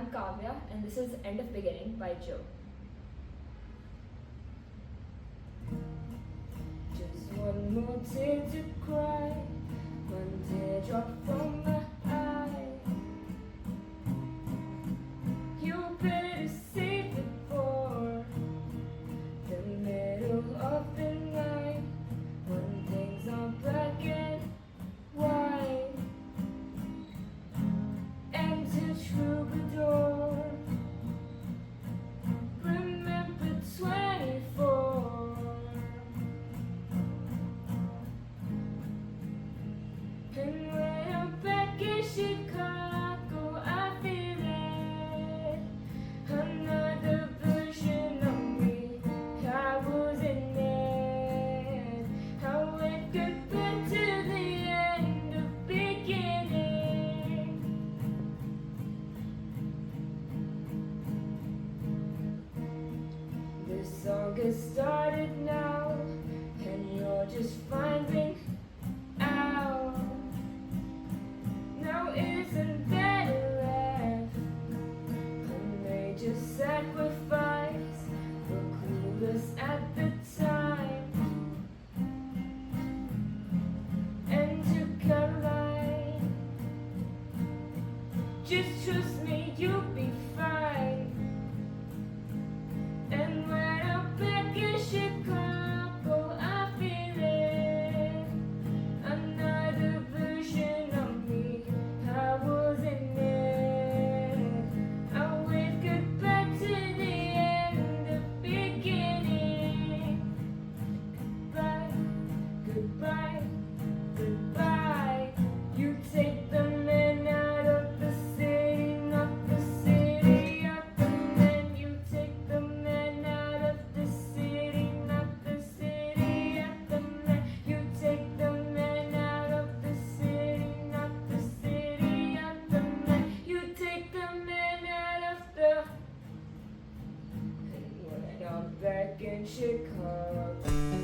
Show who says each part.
Speaker 1: I'm Kavya, and this is End of Beginning by Joe. Just one more tear to cry, one teardrop from my eye. You better save it for the middle of the night, when things are black and white. And to troubadour, remember 24. And when I'm back in Chicago, I feel it. Another version of me, I was in it. I went goodbye to the end of beginning. This song has started now, and you're just finding out. Now isn't that a laugh? A major sacrifice, we're clueless at the time. And to Caroline, just trust me, you'll be fine. And when I'm back in Chicago, I feel it. Another version of me, I was in it. I went goodbye to the end of beginning. Goodbye, goodbye, goodbye. You take the men out of the city, not the city out the men. You take the men out of the city, not the city out the men. You take the men out of the city, not the city out the men. You take the men out of the. And when I'm back in Chicago.